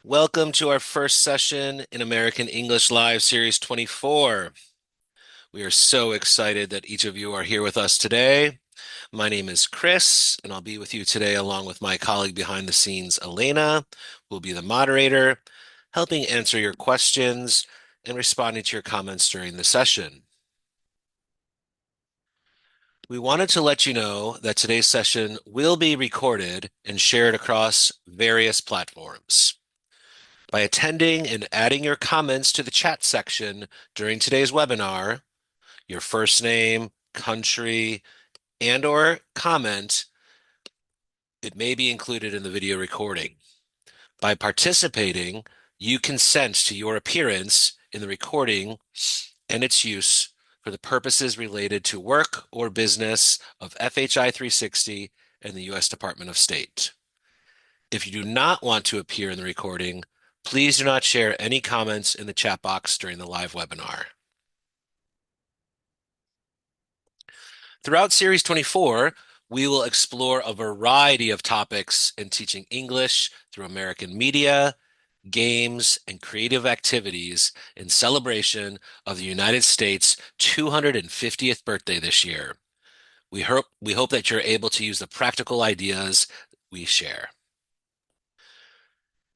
Welcome to our first session in American English Live Series 24. We are so excited that each of you are here with us today. My name is Chris, and I'll be with you today along with my colleague behind the scenes, Elena, who will be the moderator, helping answer your questions and responding to your comments during the session. We wanted to let you know that today's session will be recorded and shared across various platforms. By attending and adding your comments to the chat section during today's webinar, your first name, country, and/or comment, it may be included in the video recording. By participating, you consent to your appearance in the recording and its use for the purposes related to work or business of FHI 360 and the U.S. Department of State. If you do not want to appear in the recording, please do not share any comments in the chat box during the live webinar. Throughout Series 24, we will explore a variety of topics in teaching English through American media, games, and creative activities in celebration of the United States' 250th birthday this year. We hope that you're able to use the practical ideas we share.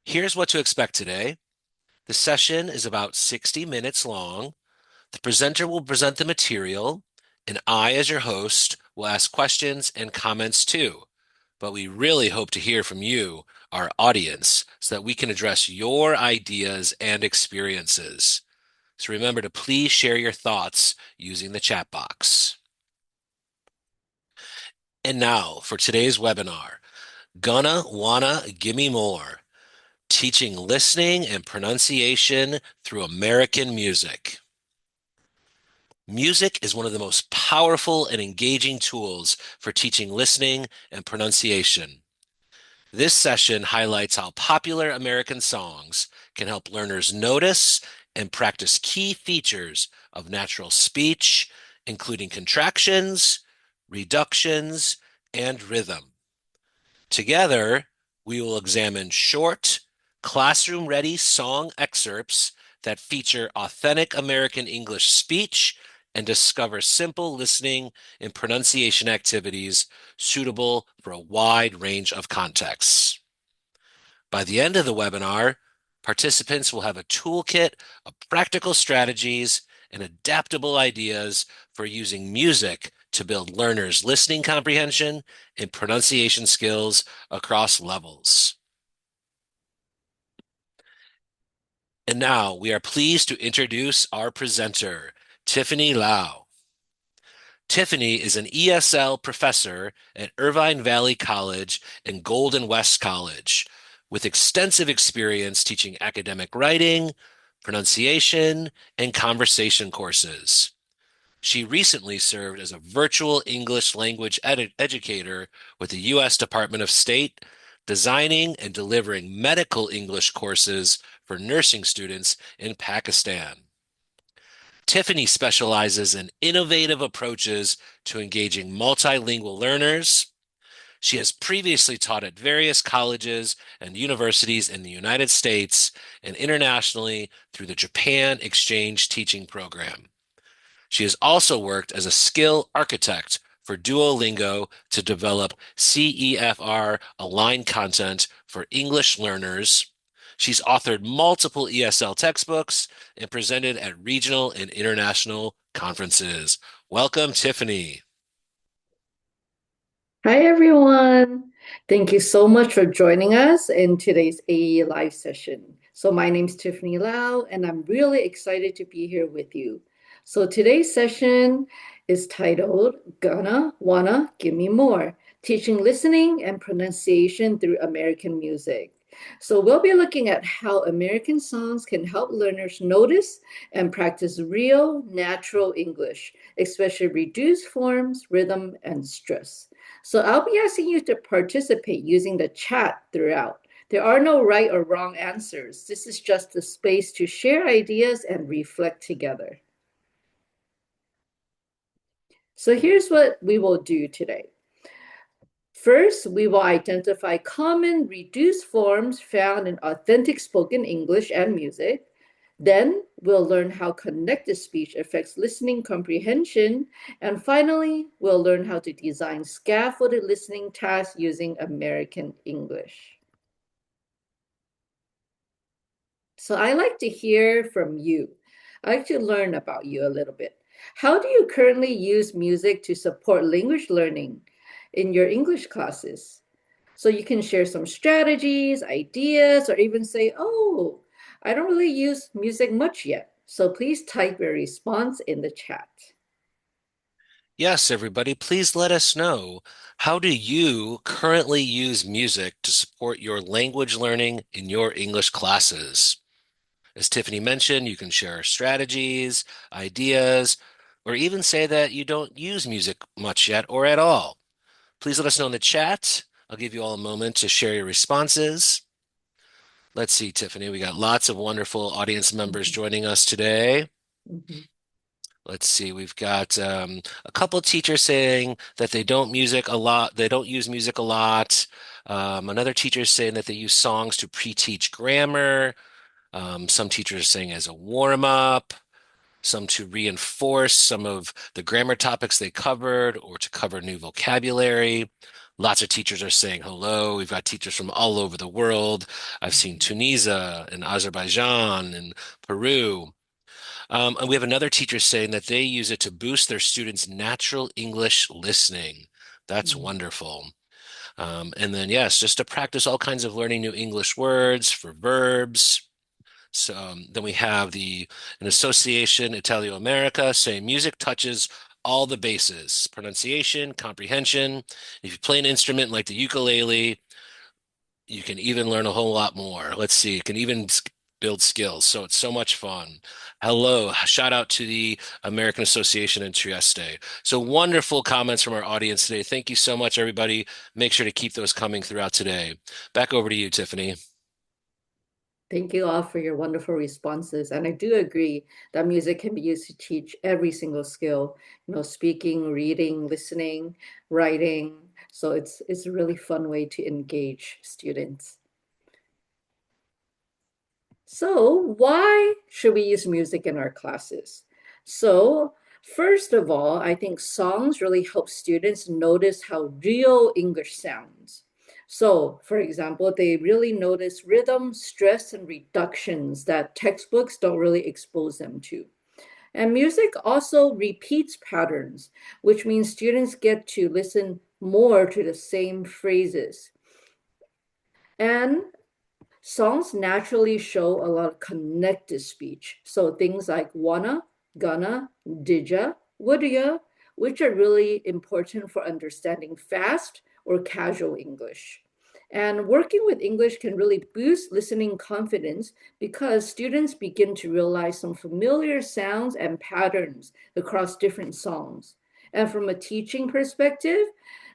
Here's what to expect today. The session is about 60 minutes long. The presenter will present the material, and I, as your host, will ask questions and comments too. But we really hope to hear from you, our audience, so that we can address your ideas and experiences. So remember to please share your thoughts using the chat box. And now for today's webinar, Gonna Wanna Gimme More, Teaching Listening and Pronunciation Through American Music. Music is one of the most powerful and engaging tools for teaching listening and pronunciation. This session highlights how popular American songs can help learners notice and practice key features of natural speech, including contractions, reductions, and rhythm. Together, we will examine short, classroom-ready song excerpts that feature authentic American English speech and discover simple listening and pronunciation activities suitable for a wide range of contexts. By the end of the webinar, participants will have a toolkit of practical strategies and adaptable ideas for using music to build learners' listening comprehension and pronunciation skills across levels. And now we are pleased to introduce our presenter, Tiffany Lao. Tiffany is an ESL professor at Irvine Valley College and Golden West College, with extensive experience teaching academic writing, pronunciation, and conversation courses. She recently served as a virtual English language educator with the U.S. Department of State, designing and delivering medical English courses for nursing students in Pakistan. Tiffany specializes in innovative approaches to engaging multilingual learners. She has previously taught at various colleges and universities in the United States and internationally through the Japan Exchange Teaching Program. She has also worked as a skill architect for Duolingo to develop CEFR aligned content for English learners. She's authored multiple ESL textbooks and presented at regional and international conferences. Welcome, Tiffany. Hi, everyone. Thank you so much for joining us in today's AE live session. So my name is Tiffany Lao, and I'm really excited to be here with you. So today's session is titled Gonna Wanna Gimme More, Teaching Listening and Pronunciation Through American Music. So we'll be looking at how American songs can help learners notice and practice real, natural English, especially reduced forms, rhythm, and stress. So I'll be asking you to participate using the chat throughout. There are no right or wrong answers. This is just a space to share ideas and reflect together. So here's what we will do today. First, we will identify common reduced forms found in authentic spoken English and music. Then, we'll learn how connected speech affects listening comprehension. And finally, we'll learn how to design scaffolded listening tasks using American English. So I like to hear from you. I like to learn about you a little bit. How do you currently use music to support language learning in your English classes? So you can share some strategies, ideas, or even say, oh, I don't really use music much yet. So please type your response in the chat. Yes, everybody, please let us know. How do you currently use music to support your language learning in your English classes? As Tiffany mentioned, you can share strategies, ideas, or even say that you don't use music much yet or at all. Please let us know in the chat. I'll give you all a moment to share your responses. Let's see, Tiffany, we got lots of wonderful audience members Mhm, joining us today. mhm, Let's see, we've got a couple of teachers saying that they don't music a lot. They don't use music a lot. Another teacher is saying that they use songs to pre-teach grammar. Some teachers are saying as a warm-up, some to reinforce some of the grammar topics they covered or to cover new vocabulary. Lots of teachers are saying hello. We've got teachers from all over the world. I've seen mhm, Tunisia and Azerbaijan and Peru. And we have another teacher saying that they use it to boost their students' natural English listening. That's mhm, wonderful. And then, yes, just to practice all kinds of learning new English words for verbs. So then we have an association Italio America saying music touches all the bases, pronunciation, comprehension. If you play an instrument like the ukulele, you can even learn a whole lot more. Let's see, you can even build skills. So it's so much fun. Hello, shout out to the American Association in Trieste. So wonderful comments from our audience today. Thank you so much, everybody. Make sure to keep those coming throughout today. Back over to you, Tiffany. Thank you all for your wonderful responses. And I do agree that music can be used to teach every single skill, speaking, reading, listening, writing. So it's a really fun way to engage students. So why should we use music in our classes? So first of all, I think songs really help students notice how real English sounds. So, for example, they really notice rhythm, stress, and reductions that textbooks don't really expose them to. And music also repeats patterns, which means students get to listen more to the same phrases. And songs naturally show a lot of connected speech. So things like wanna, gonna, didya, woulda, which are really important for understanding fast or casual English. And working with English can really boost listening confidence because students begin to realize some familiar sounds and patterns across different songs. And from a teaching perspective,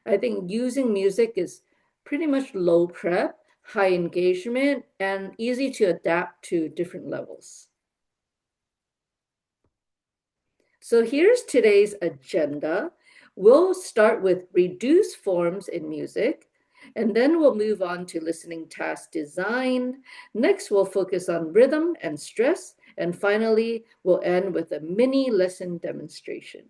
I think using music is pretty much low prep, high engagement, and easy to adapt to different levels. So here's today's agenda. We'll start with reduced forms in music, and then we'll move on to listening task design. Next, we'll focus on rhythm and stress, and finally, we'll end with a mini lesson demonstration.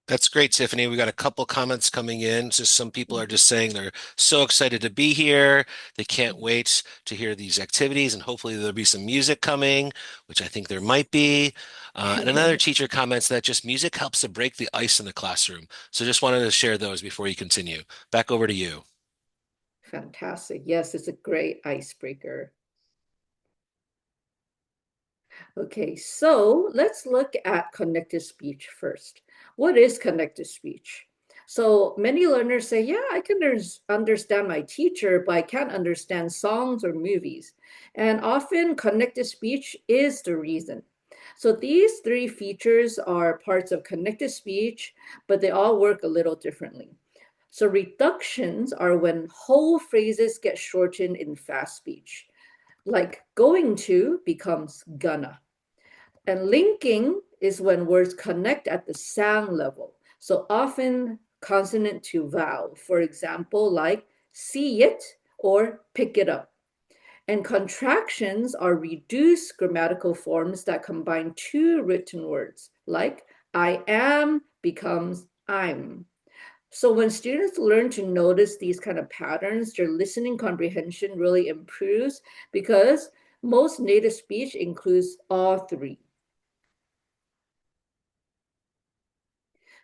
That's great, Tiffany. We got a couple comments coming in. Just some people are Mhm. just saying they're so excited to be here. They can't wait to hear these activities, and hopefully there'll be some music coming, which I think there might be. And another teacher comments that just music helps to break the ice in the classroom. So just wanted to share those before you continue. Back over to you. Fantastic. Yes, it's a great icebreaker. Okay, so let's look at connected speech first. What is connected speech? So many learners say, yeah, I can understand my teacher, but I can't understand songs or movies. And often connected speech is the reason. So these three features are parts of connected speech, but they all work a little differently. So reductions are when whole phrases get shortened in fast speech, like going to becomes gonna. And linking is when words connect at the sound level. So often consonant to vowel. For example, like see it or pick it up. And contractions are reduced grammatical forms that combine two written words, like I am becomes I'm. So when students learn to notice these kind of patterns, their listening comprehension really improves because most native speech includes all three.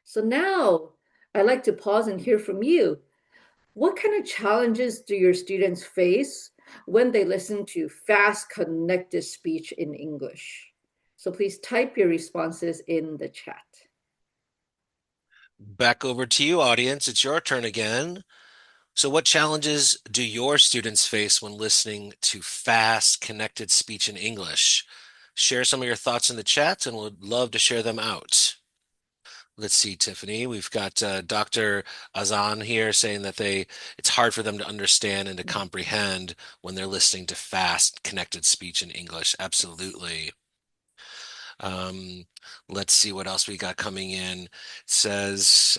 So now I'd like to pause and hear from you. What kind of challenges do your students face when they listen to fast connected speech in English? So please type your responses in the chat. Back over to you, audience. It's your turn again. So, what challenges do your students face when listening to fast, connected speech in English? Share some of your thoughts in the chat and would love to share them out. Let's see, Tiffany. We've got Dr. Azan here saying that it's hard for them to understand and to comprehend when they're listening to fast, connected speech in English. Absolutely. Um, let's see what else we got coming in. It says,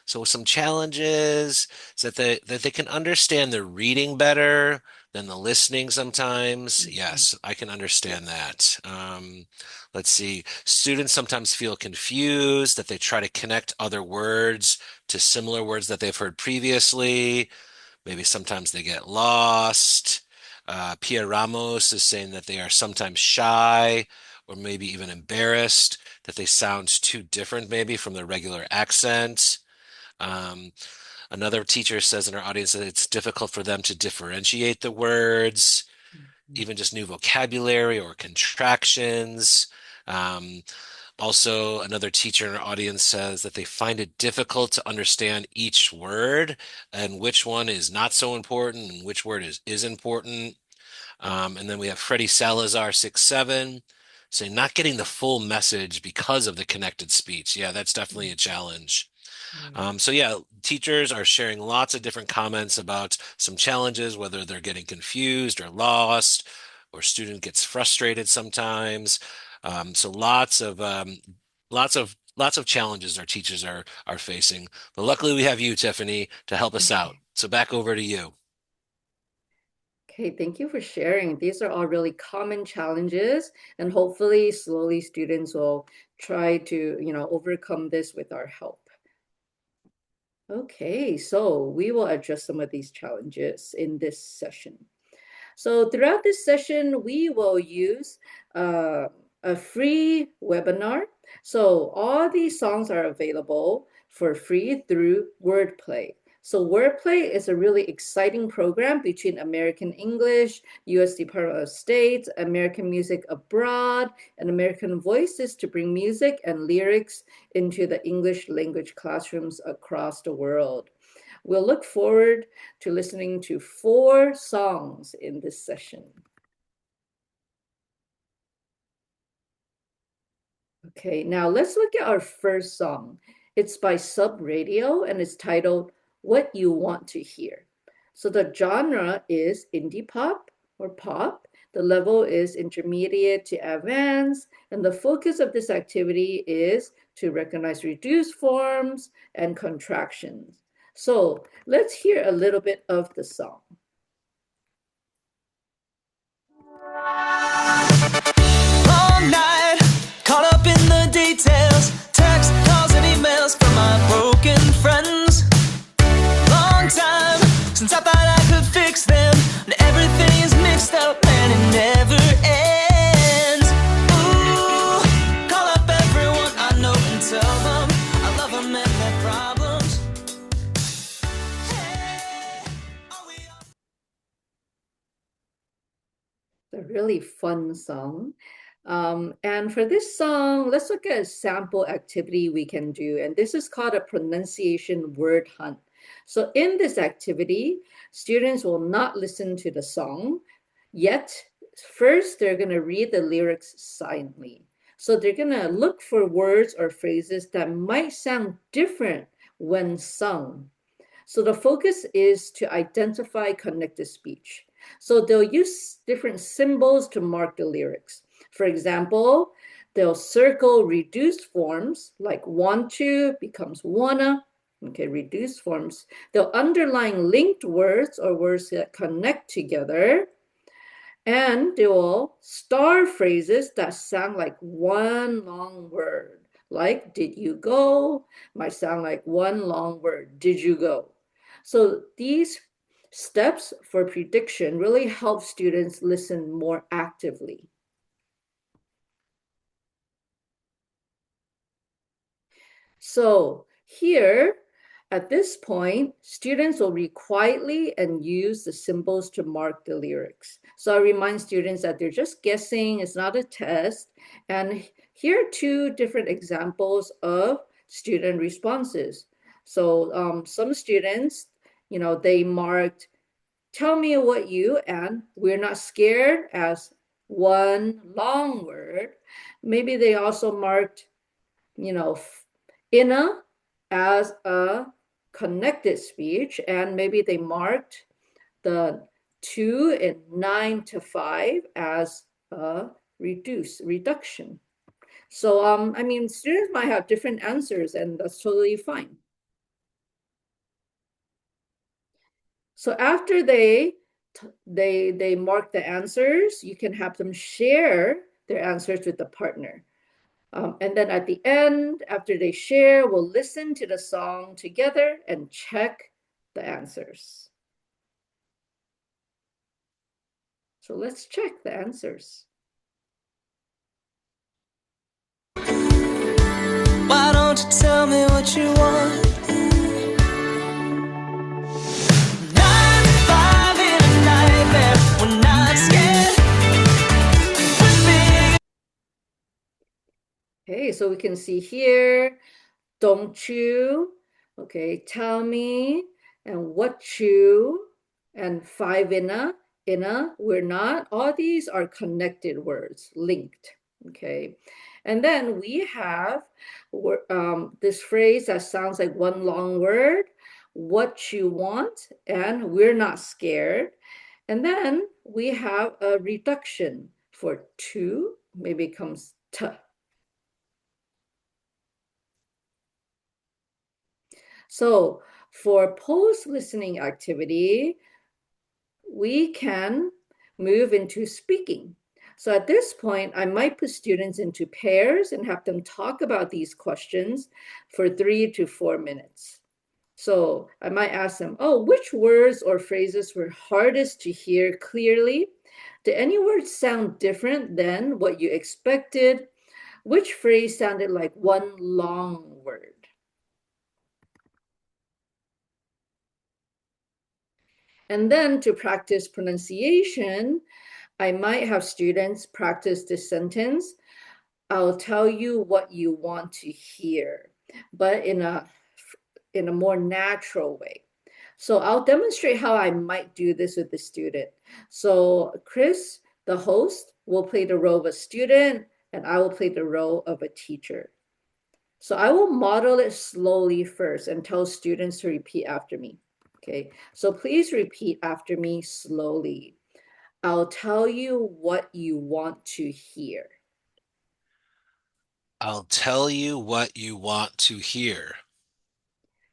so some challenges is that they can understand the reading better than the listening sometimes. Mhm. Yes, I can understand Yes. that. Let's see. Students sometimes feel confused that they try to connect other words to similar words that they've heard previously. Maybe sometimes they get lost. Pia Ramos is saying that they are sometimes shy or maybe even embarrassed, that they sound too different maybe from their regular accent. Um, Another teacher says in our audience that it's difficult for them to differentiate the words, Mhm. even just new vocabulary or contractions. Um, Also, another teacher in our audience says that they find it difficult to understand each word and which one is not so important and which word is important. And then we have Freddie Salazar 67 saying not getting the full message because of the connected speech. Yeah, that's definitely a Mhm. challenge. Right. So yeah, teachers are sharing lots of different comments about some challenges, whether they're getting confused or lost, or student gets frustrated sometimes. So lots of challenges our teachers are facing. But luckily we have you, Tiffany, to help us out. Okay. So back over to you. Okay, thank you for sharing. These are all really common challenges, and hopefully, slowly, students will try to, overcome this with our help. Okay, so we will address some of these challenges in this session. So throughout this session, we will use uh, a free webinar. So all these songs are available for free through Wordplay. So Wordplay is a really exciting program between American English, US Department of State, American Music Abroad, and American Voices to bring music and lyrics into the English language classrooms across the world. We'll look forward to listening to 4 songs in this session. Okay, now let's look at our first song. It's by Sub Radio and it's titled What You Want to Hear. So the genre is indie pop or pop. The level is intermediate to advanced, and the focus of this activity is to recognize reduced forms and contractions. So let's hear a little bit of the song. All night, caught up in the details, text, calls, and emails from my broken friends. Long time since I thought I could fix them, and everything is mixed up and it never ends. Ooh, call up everyone I know and tell them I love them and their problems. Hey, are we all A really fun song. And for this song, let's look at a sample activity we can do. And this is called a pronunciation word hunt. So in this activity, students will not listen to the song, yet first they're going to read the lyrics silently. So they're going to look for words or phrases that might sound different when sung. So the focus is to identify connected speech. So they'll use different symbols to mark the lyrics. For example, They'll circle reduced forms, like want to becomes wanna. Okay, reduced forms. They'll underline linked words or words that connect together. And they will star phrases that sound like one long word. Like, did you go? Might sound like one long word, did you go? So these steps for prediction really help students listen more actively. So here, at this point, students will read quietly and use the symbols to mark the lyrics. So I remind students that they're just guessing, it's not a test. And here are two different examples of student responses. So some students, they marked, tell me what you and we're not scared as one long word. Maybe they also marked inner as a connected speech, and maybe they marked the 2 and 9 to 5 as a reduction. So I mean, students might have different answers, and that's totally fine. So after they mark the answers, you can have them share their answers with the partner. And then at the end, after they share, we'll listen to the song together and check the answers. So let's check the answers. Why don't you tell me what you want? 9 to 5 in a nightmare. We're not scared. Okay, so we can see here, don't you, okay, tell me, and what you, and 5 inna, we're not. All these are connected words, linked, okay? And then we have this phrase that sounds like one long word, what you want, and we're not scared. And then we have a reduction for to, maybe it comes t. So for post-listening activity, we can move into speaking. So at this point, I might put students into pairs and have them talk about these questions for 3 to 4 minutes. So I might ask them, oh, which words or phrases were hardest to hear clearly? Did any words sound different than what you expected? Which phrase sounded like one long word? And then to practice pronunciation, I might have students practice this sentence. I'll tell you what you want to hear, but in a more natural way. So I'll demonstrate how I might do this with the student. So Chris, the host, will play the role of a student, and I will play the role of a teacher. So I will model it slowly first and tell students to repeat after me. Okay, so please repeat after me slowly. I'll tell you what you want to hear. I'll tell you what you want to hear.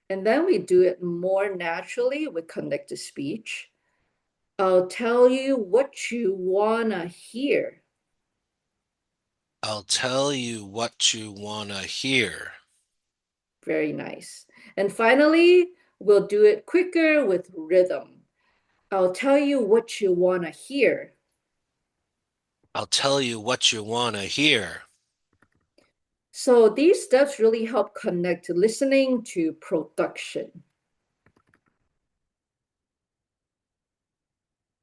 And then we do it more naturally with connected speech. I'll tell you what you wanna hear. I'll tell you what you wanna hear. Very nice. And finally, we'll do it quicker with rhythm. I'll tell you what you wanna hear. I'll tell you what you wanna hear. So these steps really help connect listening to production.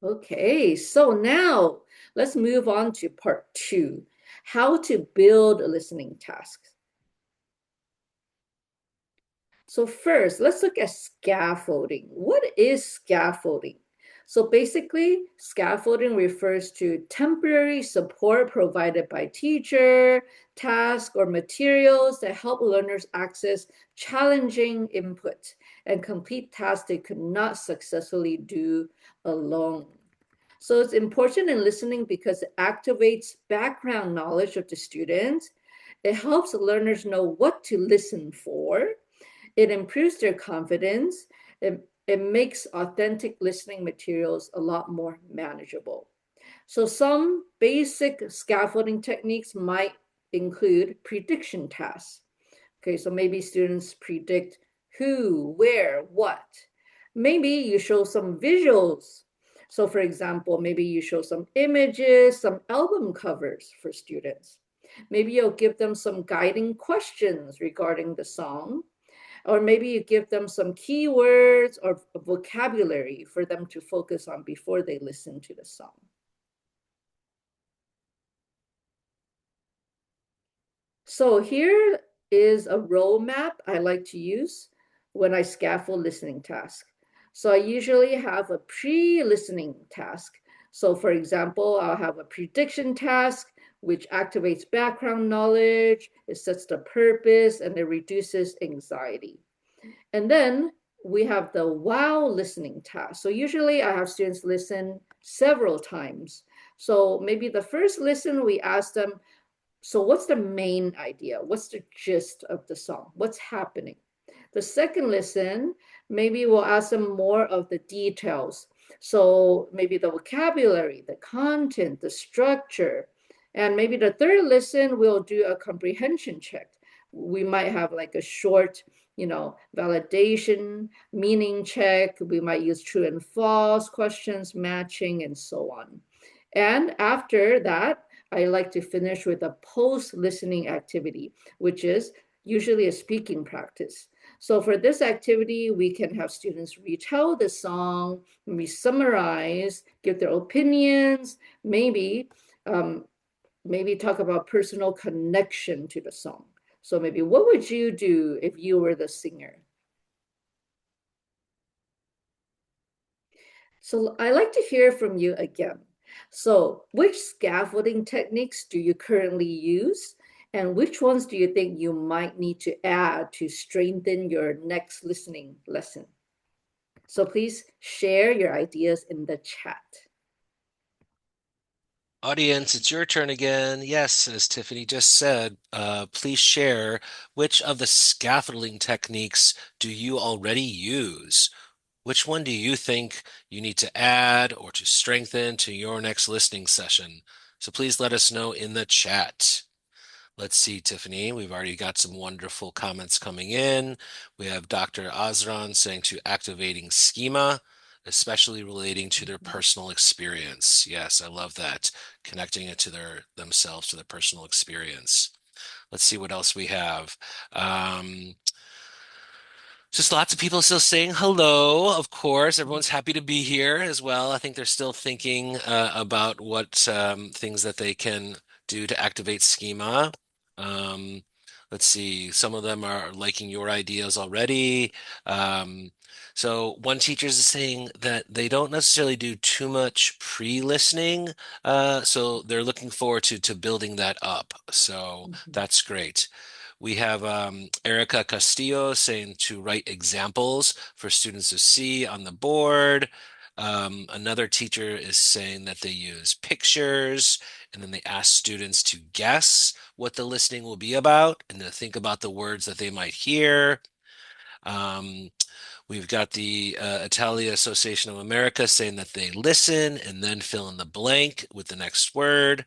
Okay, so now let's move on to part 2, how to build listening tasks. So first, let's look at scaffolding. What is scaffolding? So basically, scaffolding refers to temporary support provided by teacher, task, or materials that help learners access challenging input and complete tasks they could not successfully do alone. So it's important in listening because it activates background knowledge of the students. It helps learners know what to listen for. It improves their confidence. It makes authentic listening materials a lot more manageable. So some basic scaffolding techniques might include prediction tasks. Okay, so maybe students predict who, where, what. Maybe you show some visuals. So for example, maybe you show some images, some album covers for students. Maybe you'll give them some guiding questions regarding the song, or maybe you give them some keywords or vocabulary for them to focus on before they listen to the song. So here is a roadmap I like to use when I scaffold listening task. So I usually have a pre-listening task. So for example, I'll have a prediction task, which activates background knowledge, it sets the purpose, and it reduces anxiety. And then we have the wow listening task. So usually I have students listen several times. So maybe the first listen, we ask them, so what's the main idea? What's the gist of the song? What's happening? The second listen, maybe we'll ask them more of the details. So maybe the vocabulary, the content, the structure. And maybe the third listen, we'll do a comprehension check. We might have like a short, validation, meaning check. We might use true and false questions, matching, and so on. And after that, I like to finish with a post-listening activity, which is usually a speaking practice. So for this activity, we can have students retell the song, maybe summarize, give their opinions, maybe talk about personal connection to the song. So maybe what would you do if you were the singer? So I like to hear from you again. So which scaffolding techniques do you currently use? And which ones do you think you might need to add to strengthen your next listening lesson? So please share your ideas in the chat. Audience, it's your turn again. Yes, as Tiffany just said, please share which of the scaffolding techniques do you already use? Which one do you think you need to add or to strengthen to your next listening session? So please let us know in the chat. Let's see, Tiffany, we've already got some wonderful comments coming in. We have Dr. Azran saying to activating schema, especially relating to their personal experience. Yes, I love that. Connecting it to themselves, to their personal experience. Let's see what else we have. Just lots of people still saying hello, of course. Everyone's happy to be here as well. I think they're still thinking about what things that they can do to activate schema. Um, let's see, some of them are liking your ideas already. So one teacher is saying that they don't necessarily do too much pre-listening, so they're looking forward to building that up. So that's great. We have Erica Castillo saying to write examples for students to see on the board. Another teacher is saying that they use pictures and then they ask students to guess what the listening will be about and to think about the words that they might hear. Um, we've got the Italia Association of America saying that they listen and then fill in the blank with the next word.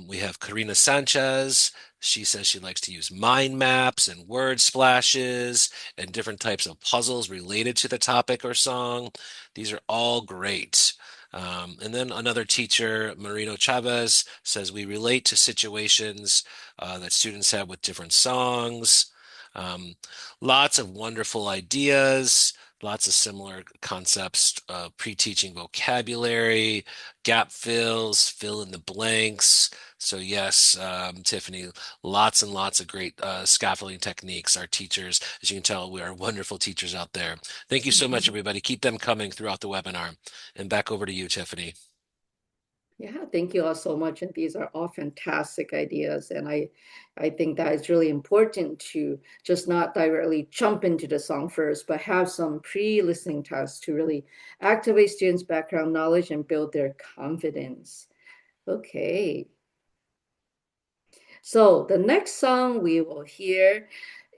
We have Karina Sanchez. She says she likes to use mind maps and word splashes and different types of puzzles related to the topic or song. These are all great. And then another teacher, Marino Chavez, says we relate to situations that students have with different songs. Um, Lots of wonderful ideas, lots of similar concepts, pre-teaching vocabulary, gap fills, fill in the blanks. So yes, Tiffany, lots and lots of great scaffolding techniques. Our teachers, as you can tell, we are wonderful teachers out there. Thank you so much, everybody. Keep them coming throughout the webinar. And back over to you, Tiffany. Yeah, thank you all so much. And these are all fantastic ideas. And I think that it's really important to just not directly jump into the song first, but have some pre-listening tasks to really activate students' background knowledge and build their confidence. Okay. So the next song we will hear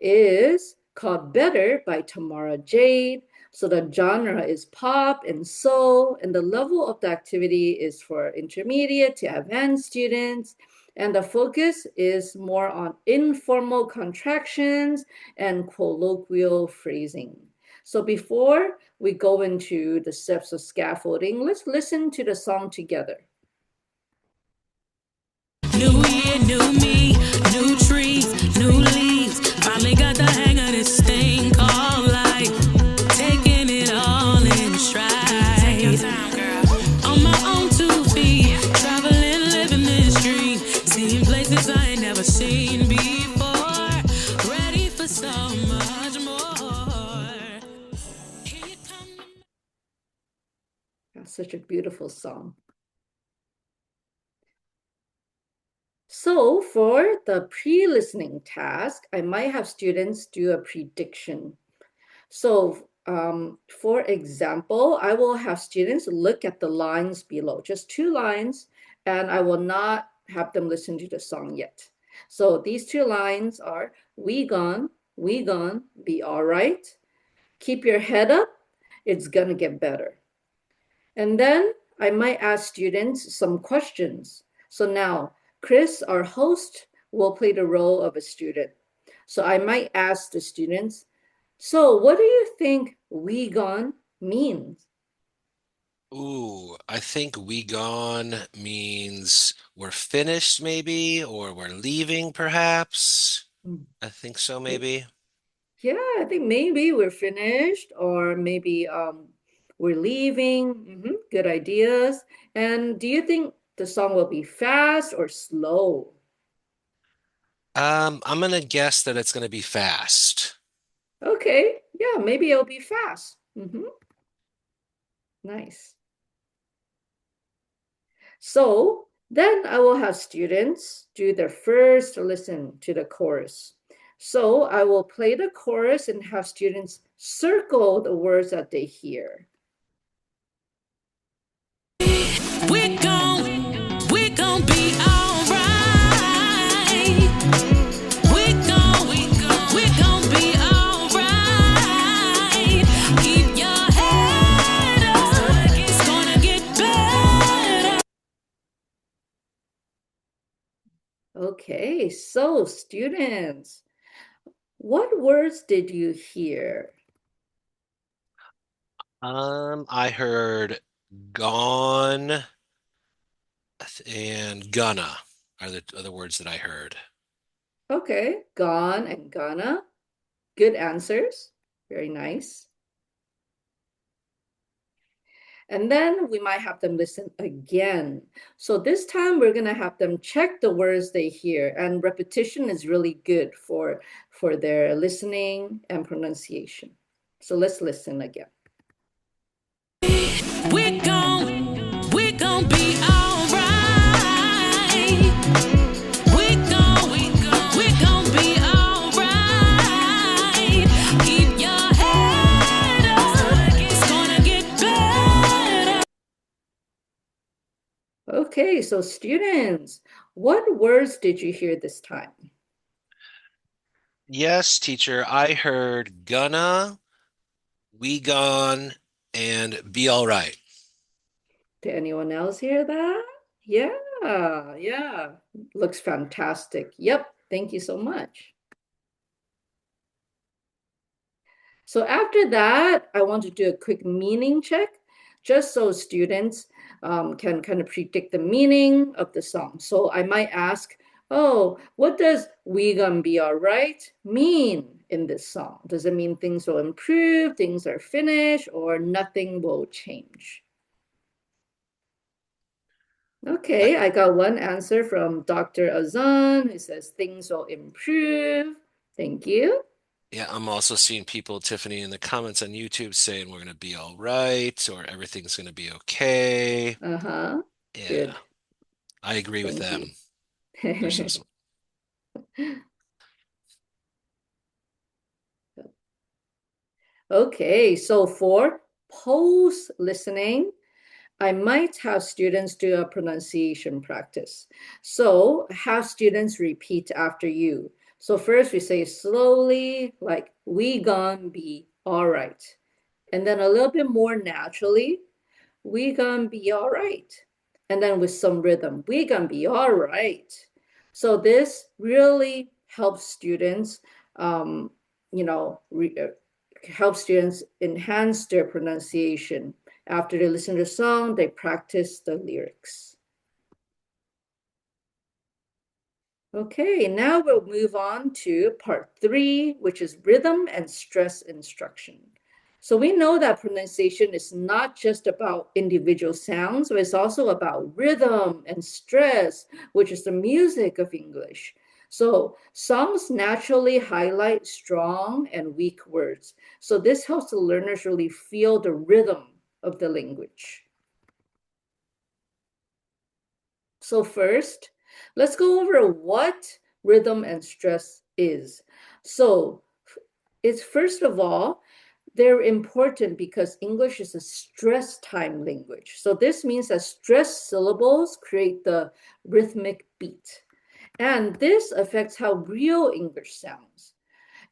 is called Better by Tamara Jade. So the genre is pop and soul, and the level of the activity is for intermediate to advanced students. And the focus is more on informal contractions and colloquial phrasing. So before we go into the steps of scaffolding, let's listen to the song together. New year, new me, new trees, new leaves. Finally got the hang of this thing called life. Taking it all in stride. Take your time, girl. On my own 2 feet, traveling, living this dream. Seeing places I ain't never seen before. Ready for so much more. Here you come. That's such a beautiful song. So for the pre-listening task, I might have students do a prediction. So for example, I will have students look at the lines below, just 2 lines, and I will not have them listen to the song yet. So these 2 lines are, we gone, be all right. Keep your head up, it's gonna get better. And then I might ask students some questions. So now Chris, our host, will play the role of a student. So I might ask the students, so what do you think we gone means? Ooh, I think we gone means we're finished, maybe, or we're leaving, perhaps. Hmm. I think so, maybe. Yeah, I think maybe we're finished, or maybe we're leaving. Good ideas. And do you think the song will be fast or slow? I'm gonna guess that it's gonna be fast. Okay, yeah, maybe it'll be fast. Nice. So then I will have students do their first listen to the chorus. So I will play the chorus and have students circle the words that they hear. We gon' be alright. We gon' be alright. Keep your head up. It's gonna get better. Okay, so students, what words did you hear? I heard gone and gonna are the words that I heard. Okay, gone and gonna. Good answers. Very nice. And then we might have them listen again. So this time we're gonna have them check the words they hear, and repetition is really good for their listening and pronunciation. So let's listen again. We gon' be alright. We gon' be alright. Keep your head up. It's gonna get better. Okay, so students, what words did you hear this time? Yes, teacher, I heard gonna, we gone, and be all right. Did anyone else hear that? Yeah. Looks fantastic. Yep, thank you so much. So after that, I want to do a quick meaning check, just so students can kind of predict the meaning of the song. So I might ask, oh, what does "we gonna be all right" mean in this song? Does it mean things will improve, things are finished, or nothing will change? I, Okay, I got one answer from Dr. Azan, who says things will improve. Thank you. yeah, I'm also seeing people, Tiffany, in the comments on YouTube saying we're gonna be all right or everything's gonna be okay. Uh-huh. Yeah. Good. I agree with Thank you. them. They're so smart. Okay, so for post listening, I might have students do a pronunciation practice. So have students repeat after you. So first we say slowly, like we gonna be all right. And then a little bit more naturally, we gonna be all right. And then with some rhythm, we gonna be all right. So this really helps students, um, you know, help students enhance their pronunciation. After they listen to the song, they practice the lyrics. Okay, now we'll move on to part 3, which is rhythm and stress instruction. So we know that pronunciation is not just about individual sounds, but it's also about rhythm and stress, which is the music of English. So songs naturally highlight strong and weak words. So this helps the learners really feel the rhythm of the language. So first, let's go over what rhythm and stress is. So it's first of all, they're important because English is a stress time language. So this means that stressed syllables create the rhythmic beat. And this affects how real English sounds,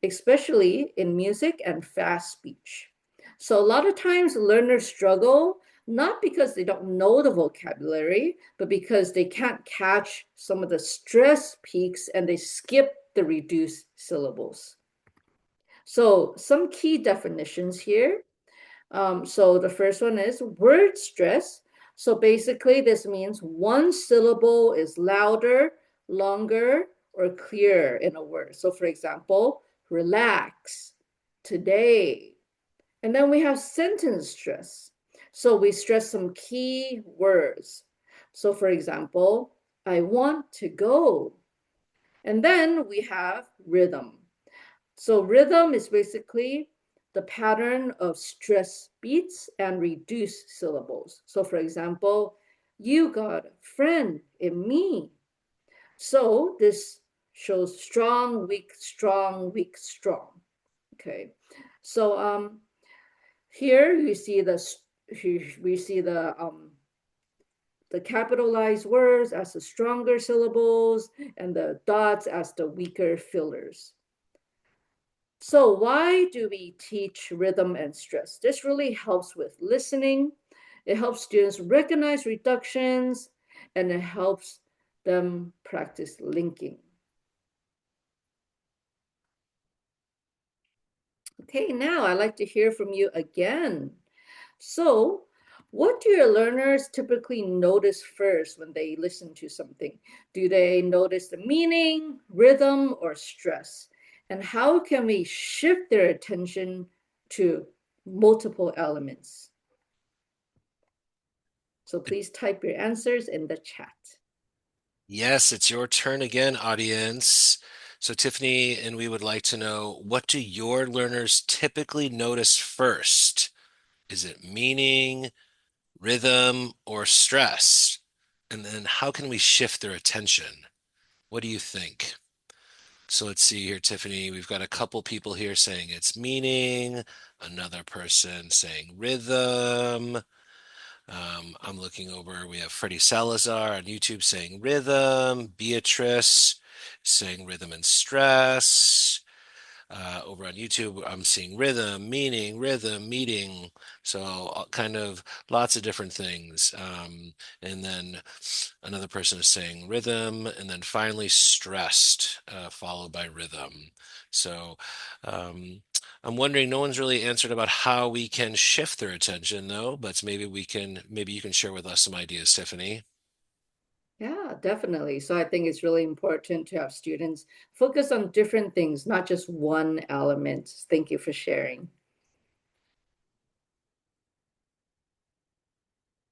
especially in music and fast speech. So a lot of times learners struggle not because they don't know the vocabulary, but because they can't catch some of the stress peaks and they skip the reduced syllables. So some key definitions here. So the first one is word stress. So basically this means one syllable is louder, longer, or clearer in a word. So for example, relax, today. And then we have sentence stress. So we stress some key words. So for example, I want to go. And then we have rhythm. So rhythm is basically the pattern of stress beats and reduced syllables. So for example, you got a friend in me. So this shows strong, weak, strong, weak, strong. Okay. So here you see we see the capitalized words as the stronger syllables and the dots as the weaker fillers. So why do we teach rhythm and stress? This really helps with listening. It helps students recognize reductions and it helps them practice linking. Okay, now I'd like to hear from you again. So, what do your learners typically notice first when they listen to something? Do they notice the meaning, rhythm, or stress? And how can we shift their attention to multiple elements? So please type your answers in the chat. Yes, it's your turn again, audience. So, Tiffany, and we would like to know, what do your learners typically notice first? Is it meaning, rhythm, or stress? And then how can we shift their attention? What do you think? So let's see here, Tiffany. We've got a couple people here saying it's meaning, another person saying rhythm. I'm looking over. We have Freddie Salazar on YouTube saying rhythm, Beatrice saying rhythm and stress. Over on YouTube, I'm seeing rhythm, meaning, rhythm, meeting. So kind of lots of different things. And then another person is saying rhythm, and then finally stressed, followed by rhythm. So um, I'm wondering, no one's really answered about how we can shift their attention, though. But maybe you can share with us some ideas, Tiffany. Yeah, definitely. So I think it's really important to have students focus on different things, not just one element. Thank you for sharing.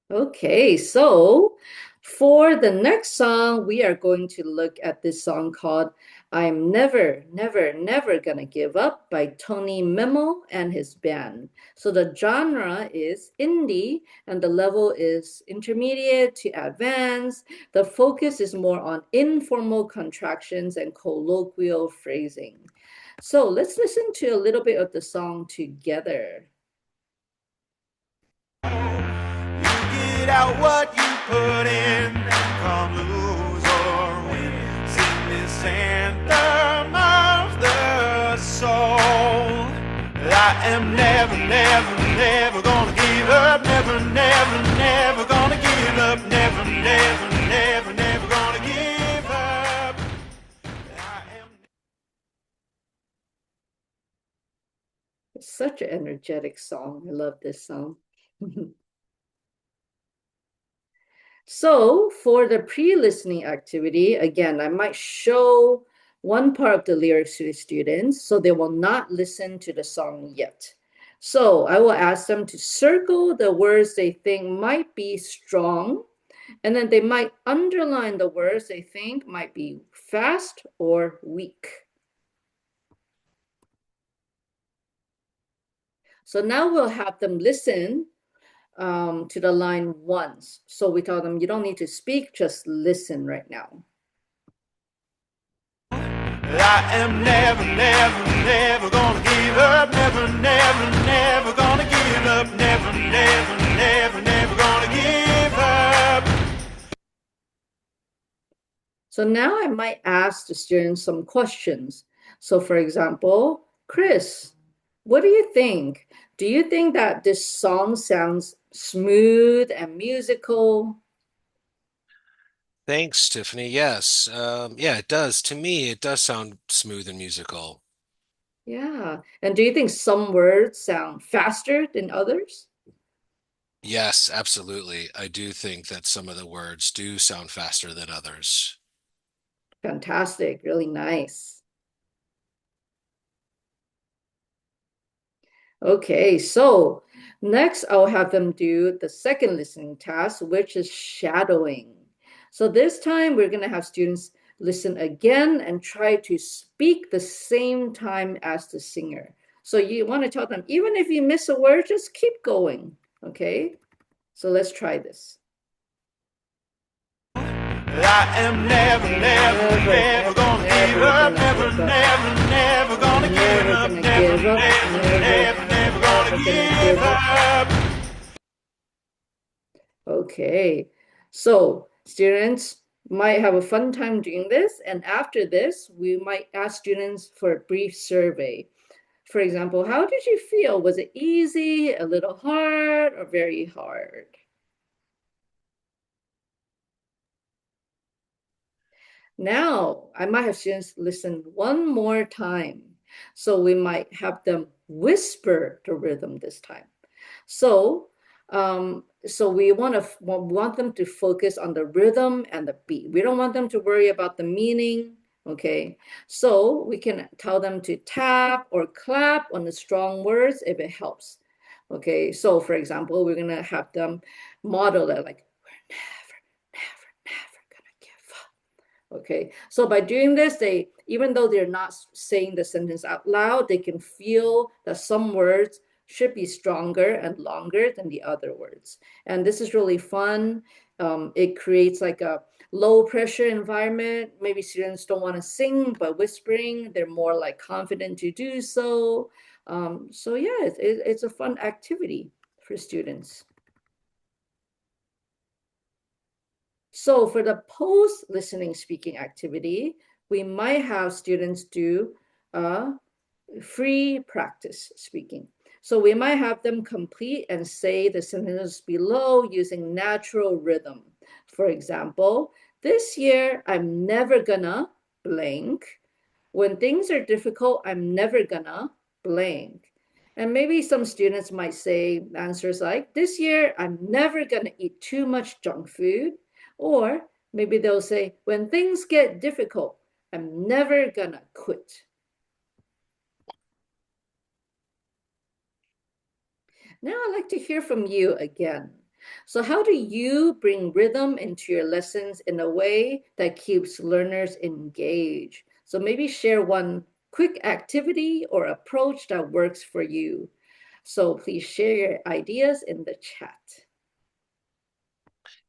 Okay, so for the next song, we are going to look at this song called I'm Never, Never, Never Gonna Give Up by Tony Memo and his band. So the genre is indie and the level is intermediate to advanced. The focus is more on informal contractions and colloquial phrasing. So let's listen to a little bit of the song together. Get out what you put in, come lose or win. Sing this anthem of the soul. I am never, never, never gonna give up. Never, never, never gonna give up. Never, never, never, never gonna give up. It's such an energetic song. I love this song. So for the pre-listening activity, again, I might show one part of the lyrics to the students, so they will not listen to the song yet. So I will ask them to circle the words they think might be strong, and then they might underline the words they think might be fast or weak. So now we'll have them listen to the line once. So we tell them, you don't need to speak, just listen right now. I am never, never, never gonna give up. Never, never, never gonna give up. Never, never, never, never gonna give up. So now I might ask the students some questions. So for example, Chris, what do you think? Do you think that this song sounds smooth and musical? Thanks, Tiffany. Yes. Yeah, it does. To me, it does sound smooth and musical. Yeah. And do you think some words sound faster than others? Yes, absolutely. I do think that some of the words do sound faster than others. Fantastic. Really nice. Okay, so next I'll have them do the second listening task, which is shadowing. So this time we're going to have students listen again and try to speak the same time as the singer. So you want to tell them, even if you miss a word, just keep going. Okay, so let's try this. I am never, never, never gonna give up. Never, never, never gonna give up. Never, never, never, never gonna give up. Okay, so students might have a fun time doing this, and after this, we might ask students for a brief survey. For example, how did you feel? Was it easy, a little hard, or very hard? Now, I might have students listen one more time. So we might have them whisper the rhythm this time. So, so we want them to focus on the rhythm and the beat. We don't want them to worry about the meaning. Okay, so we can tell them to tap or clap on the strong words if it helps. Okay, so for example, we're gonna have them model it like, we're never, never, never gonna give up. Okay, so by doing this, they, even though they're not saying the sentence out loud, they can feel that some words should be stronger and longer than the other words. And this is really fun. It creates like a low pressure environment. Maybe students don't want to sing, but whispering, they're more like confident to do so. So yeah, it's a fun activity for students. So for the post-listening speaking activity, we might have students do free practice speaking. So we might have them complete and say the sentences below using natural rhythm. For example, this year, I'm never gonna blank. When things are difficult, I'm never gonna blank. And maybe some students might say answers like, this year, I'm never gonna eat too much junk food. Or maybe they'll say, when things get difficult, I'm never gonna quit. Now I'd like to hear from you again. So how do you bring rhythm into your lessons in a way that keeps learners engaged? So maybe share one quick activity or approach that works for you. So please share your ideas in the chat.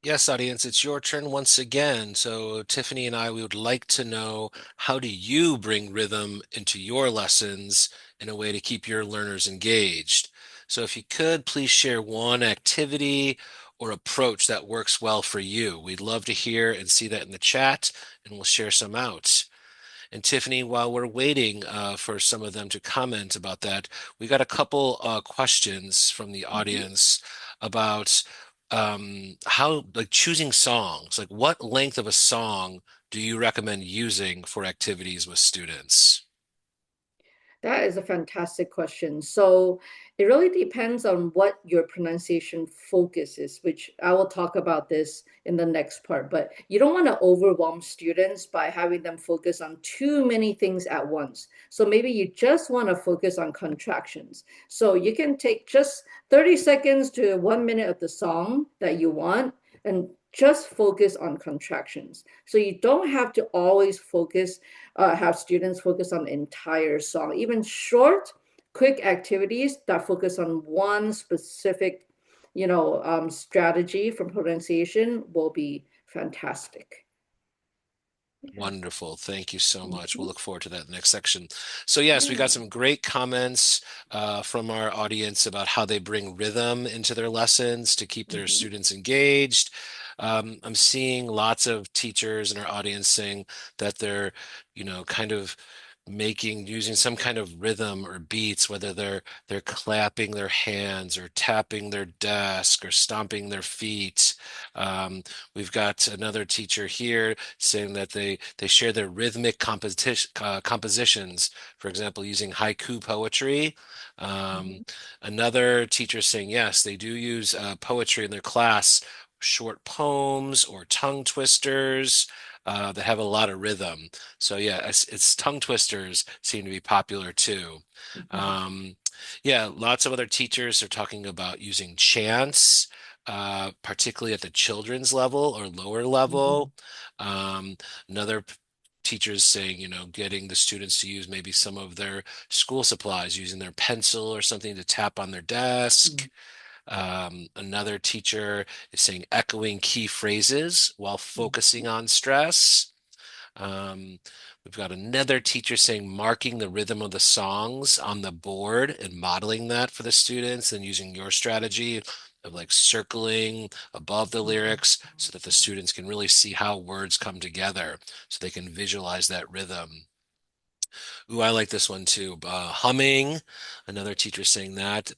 Yes, audience, it's your turn once again. So Tiffany and I, we would like to know, how do you bring rhythm into your lessons in a way to keep your learners engaged? So if you could, please share one activity or approach that works well for you. We'd love to hear and see that in the chat, and we'll share some out. And Tiffany, while we're waiting for some of them to comment about that, we got a couple questions from the Mhm. audience about how, like, choosing songs. Like, what length of a song do you recommend using for activities with students? That is a fantastic question. So it really depends on what your pronunciation focus is, which I will talk about this in the next part. But you don't want to overwhelm students by having them focus on too many things at once. So maybe you just want to focus on contractions. So you can take just 30 seconds to 1 minute of the song that you want and just focus on contractions. So you don't have to always have students focus on the entire song. Even short, quick activities that focus on one specific, strategy from pronunciation will be fantastic. Yeah. Wonderful. Thank you so much. We'll Mhm. look forward to that in the next section. So yes, we got Yeah. some great comments from our audience about how they bring rhythm into their lessons to keep their Mhm. students engaged. I'm seeing lots of teachers in our audience saying that they're, kind of using some kind of rhythm or beats, whether they're clapping their hands or tapping their desk or stomping their feet. Um, we've got another teacher here saying that they share their rhythmic compositions, for example, using haiku poetry. Um, Mhm. Another teacher saying yes, they do use poetry in their class, short poems or tongue twisters that have a lot of rhythm. So yeah, it's tongue twisters seem to be popular too. Mhm. Um, yeah, lots of other teachers are talking about using chants, particularly at the children's level or lower Mhm. level. Um, another teacher is saying, getting the students to use maybe some of their school supplies, using their pencil or something to tap on their desk. Mhm. Another teacher is saying echoing key phrases while focusing on stress. Um, we've got another teacher saying marking the rhythm of the songs on the board and modeling that for the students and using your strategy of like circling above the Mhm. lyrics so that the students can really see how words come together so they can visualize that rhythm. Ooh, I like this one too. Humming, another teacher saying that.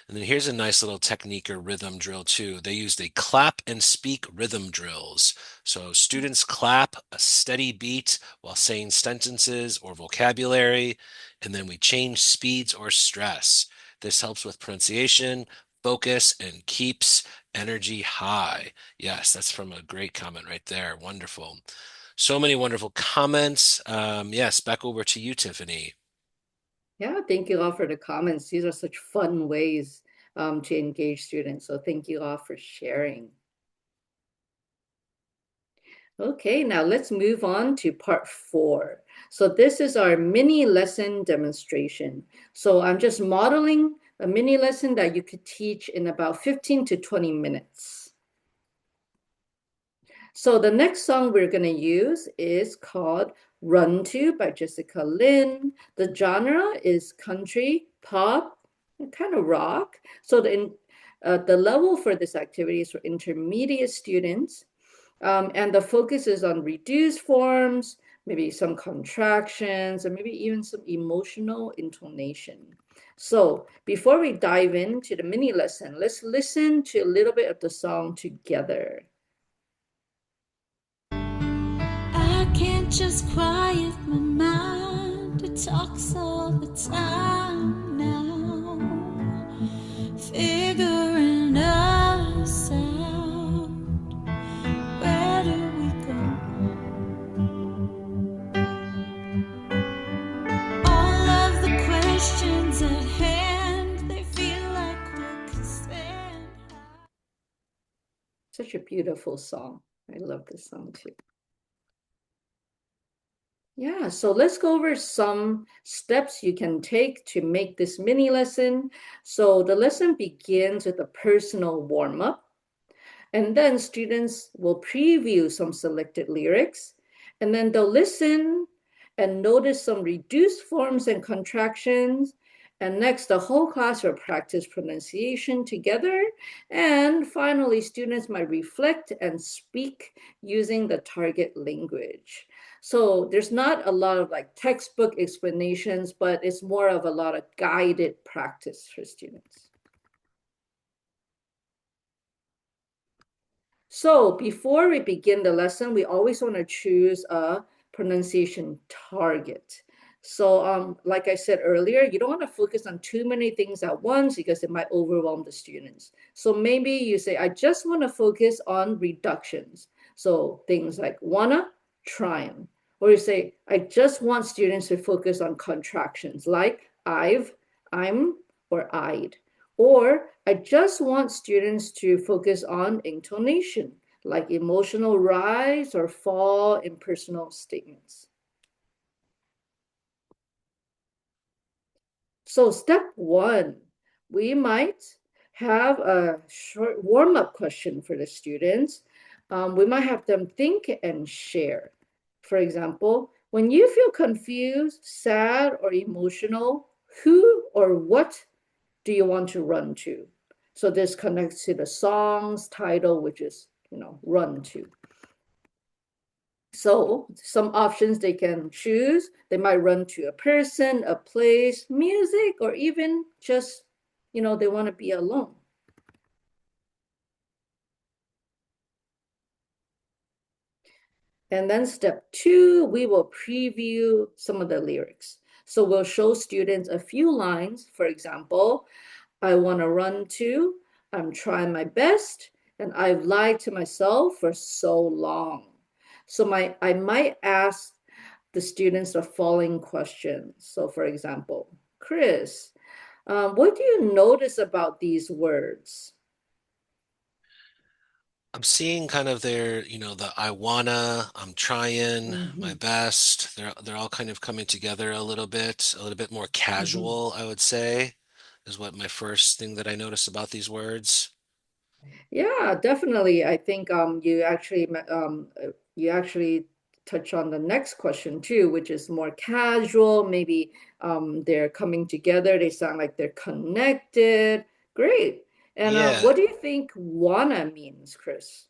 And then here's a nice little technique or rhythm drill too. They use the clap and speak rhythm drills. So students clap a steady beat while saying sentences or vocabulary, and then we change speeds or stress. This helps with pronunciation, focus, and keeps energy high. Yes, that's from a great comment right there. Wonderful. So many wonderful comments. Yes, back over to you, Tiffany. Yeah, thank you all for the comments. These are such fun ways to engage students. So thank you all for sharing. Okay, now let's move on to part 4. So this is our mini lesson demonstration. So I'm just modeling a mini lesson that you could teach in about 15 to 20 minutes. So the next song we're going to use is called Run To by Jessica Lynn. The genre is country, pop, and kind of rock. So the level for this activity is for intermediate students. And the focus is on reduced forms, maybe some contractions, or maybe even some emotional intonation. So before we dive into the mini lesson, let's listen to a little bit of the song together. I can't just quiet my mind. It talks all the time now, figuring us out. Where do we go? All of the questions at hand, they feel like we could stand. Such a beautiful song. I love this song too. Yeah, so let's go over some steps you can take to make this mini lesson. So the lesson begins with a personal warm-up. And then students will preview some selected lyrics, and then they'll listen and notice some reduced forms and contractions. And next, the whole class will practice pronunciation together. And finally, students might reflect and speak using the target language. So there's not a lot of like textbook explanations, but it's more of a lot of guided practice for students. So before we begin the lesson, we always want to choose a pronunciation target. So like I said earlier, you don't want to focus on too many things at once because it might overwhelm the students. So maybe you say, I just want to focus on reductions. So things like wanna, trying. Or you say, I just want students to focus on contractions like I've, I'm, or I'd. Or I just want students to focus on intonation, like emotional rise or fall in personal statements. So step one, we might have a short warm-up question for the students. We might have them think and share. For example, when you feel confused, sad, or emotional, who or what do you want to run to? So this connects to the song's title, which is, run to. So some options they can choose. They might run to a person, a place, music, or even just, they want to be alone. And then step two, we will preview some of the lyrics. So we'll show students a few lines. For example, I want to run to, I'm trying my best, and I've lied to myself for so long. So I might ask the students the following questions. So for example, Chris, what do you notice about these words? I'm seeing kind of their, the I wanna, I'm trying my Mhm, best. They're all kind of coming together a little bit more mhm. casual, I would say, is what my first thing that I notice about these words. Yeah, definitely. I think you actually touch on the next question too, which is more casual. Maybe they're coming together. They sound like they're connected. Great. And Yeah, what do you think wanna means, Chris?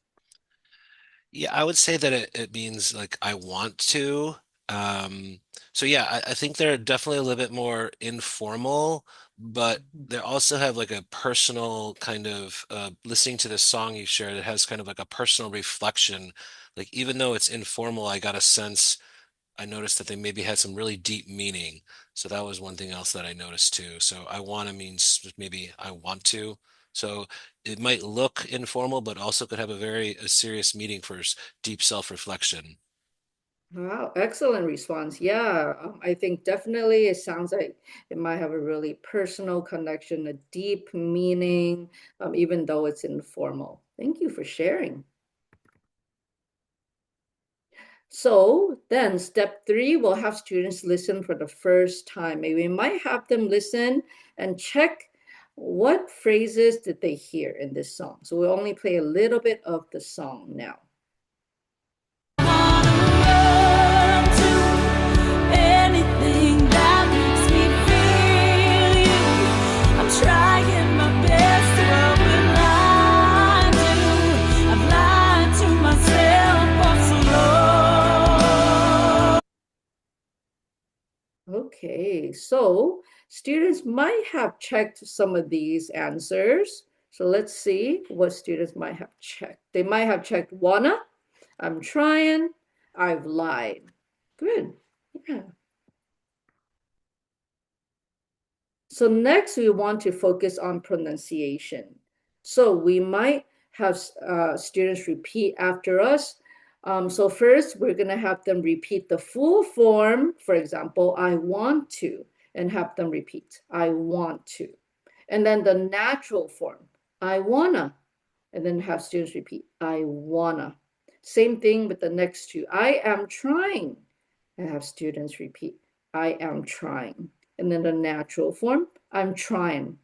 yeah, I would say that it means like I want to. Um, so yeah, I think they're definitely a little bit more informal, but they also have like a personal kind of listening to the song you shared, it has kind of like a personal reflection. Like even though it's informal, I got a sense, I noticed that they maybe had some really deep meaning. So that was one thing else that I noticed too. So I want to means maybe I want to. So it might look informal, but also could have a serious meaning for deep self-reflection. Wow, excellent response. Yeah, I think definitely it sounds like it might have a really personal connection, a deep meaning, even though it's informal. Thank you for sharing. So then step three, we'll have students listen for the first time. Maybe we might have them listen and check what phrases did they hear in this song. So we'll only play a little bit of the song now. Trying my best to what will I do? I've lied to myself for so long. Okay, so students might have checked some of these answers. So let's see what students might have checked. They might have checked wanna, I'm trying, I've lied. Good. Yeah. So next we want to focus on pronunciation. So we might have students repeat after us. So first we're gonna have them repeat the full form. For example, I want to, and have them repeat, I want to. And then the natural form, I wanna, and then have students repeat, I wanna. Same thing with the next two, I am trying, and have students repeat, I am trying. And then the natural form, I'm trying.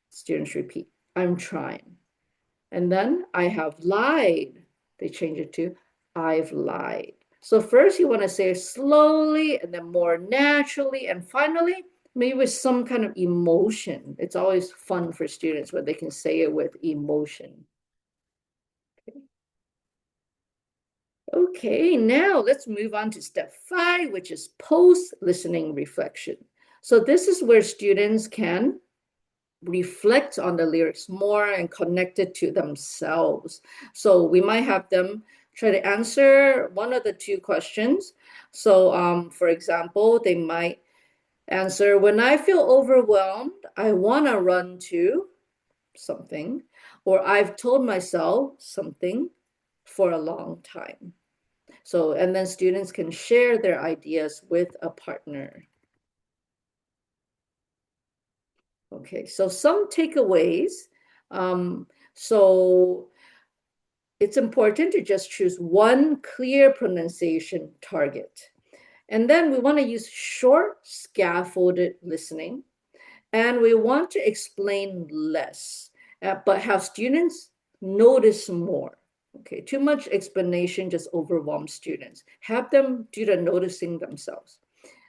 Students repeat, I'm trying. And then I have lied. They change it to I've lied. So first you want to say it slowly and then more naturally. And finally, maybe with some kind of emotion. It's always fun for students when they can say it with emotion. Okay, now let's move on to step 5, which is post-listening reflection. So this is where students can reflect on the lyrics more and connect it to themselves. So we might have them try to answer one of the two questions. So for example, they might answer, when I feel overwhelmed, I want to run to something, or I've told myself something for a long time. So, and then students can share their ideas with a partner. Okay, so some takeaways. So it's important to just choose one clear pronunciation target. And then we want to use short, scaffolded listening. And we want to explain less, but have students notice more. Okay, too much explanation just overwhelms students. Have them do the noticing themselves.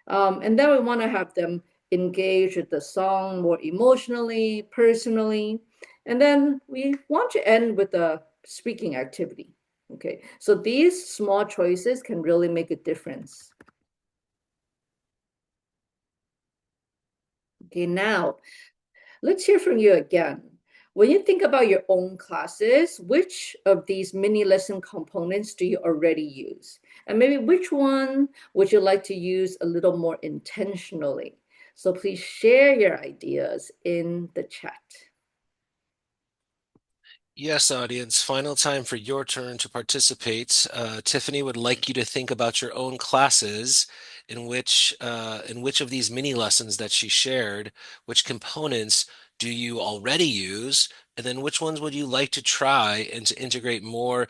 And then we want to have them engage with the song more emotionally, personally. And then we want to end with a speaking activity. Okay, so these small choices can really make a difference. Okay, now let's hear from you again. When you think about your own classes, which of these mini lesson components do you already use? And maybe which one would you like to use a little more intentionally? So please share your ideas in the chat. Yes, audience, final time for your turn to participate. Tiffany would like you to think about your own classes in which of these mini lessons that she shared, which components do you already use, and then which ones would you like to try and to integrate more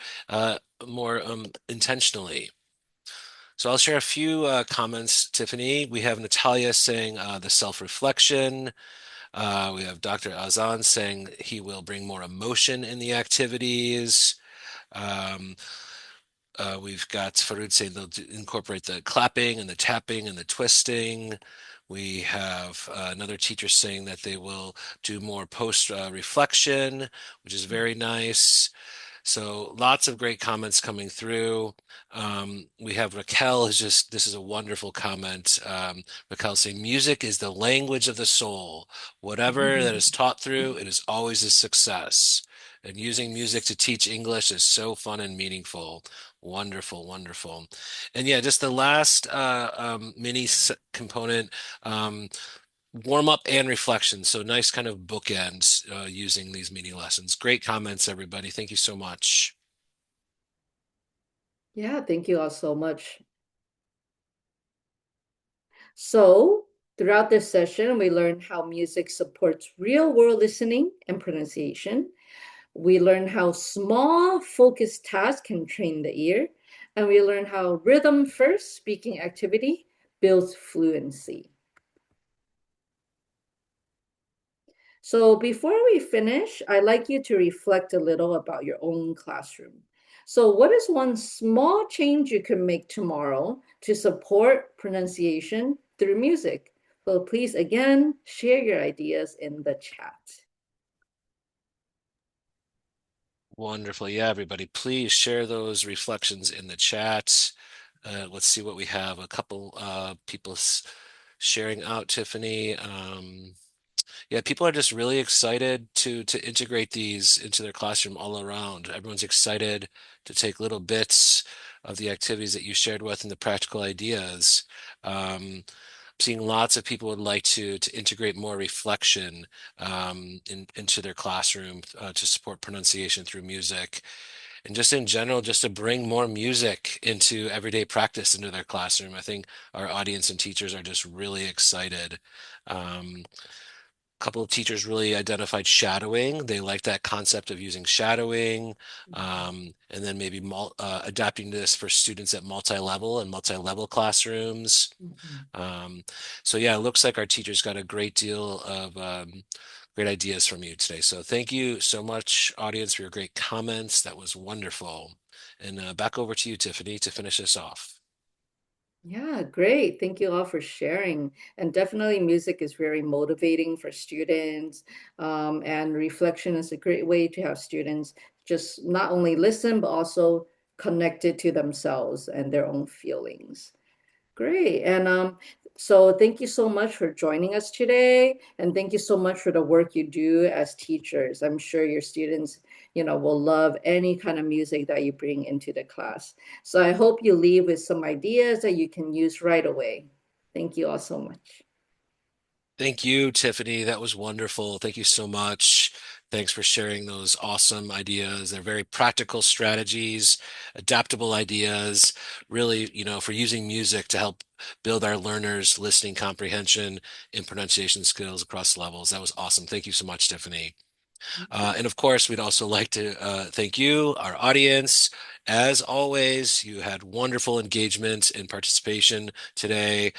intentionally. So I'll share a few comments, Tiffany. We have Natalia saying the self-reflection. We have Dr. Azan saying he will bring more emotion in the activities. Um, we've got Faroud saying they'll incorporate the clapping and the tapping and the twisting. We have another teacher saying that they will do more post reflection, which is very nice. So lots of great comments coming through. We have Raquel who's just, this is a wonderful comment. Raquel saying, music is the language of the soul. Whatever that is taught through, it is always a success. And using music to teach English is so fun and meaningful. Wonderful, wonderful. And yeah, just the last component, warm up and reflection. So nice kind of bookends using these mini lessons. Great comments, everybody. Thank you so much. Yeah, thank you all so much. So throughout this session, we learned how music supports real world listening and pronunciation. We learn how small focused tasks can train the ear, and we learn how rhythm first speaking activity builds fluency. So before we finish, I'd like you to reflect a little about your own classroom. So what is one small change you can make tomorrow to support pronunciation through music? So please, again, share your ideas in the chat. Wonderful. Yeah, everybody, please share those reflections in the chat. Let's see what we have. A couple people sharing out, Tiffany. Yeah, people are just really excited to integrate these into their classroom all around. Everyone's excited to take little bits of the activities that you shared with and the practical ideas. Seeing lots of people would like to integrate more reflection into their classroom to support pronunciation through music. And just in general, just to bring more music into everyday practice into their classroom. I think our audience and teachers are just really excited. Um, couple of teachers really identified shadowing. They like that concept of using shadowing, and then maybe adapting this for students at multi-level and multi-level classrooms. Mhm. Um, so yeah, it looks like our teachers got a great deal of great ideas from you today. So thank you so much, audience, for your great comments. That was wonderful. And back over to you, Tiffany, to finish us off. Yeah, great. Thank you all for sharing. And definitely, music is very motivating for students. And reflection is a great way to have students just not only listen, but also connected to themselves and their own feelings. Great. And so thank you so much for joining us today. And thank you so much for the work you do as teachers. I'm sure your students, will love any kind of music that you bring into the class. So I hope you leave with some ideas that you can use right away. Thank you all so much. Thank you, Tiffany. That was wonderful. Thank you so much. Thanks for sharing those awesome ideas. They're very practical strategies, adaptable ideas, really, for using music to help build our learners' listening comprehension and pronunciation skills across levels. That was awesome. Thank you so much, Tiffany. And of course, we'd also like to thank you, our audience. As always, you had wonderful engagement and participation today.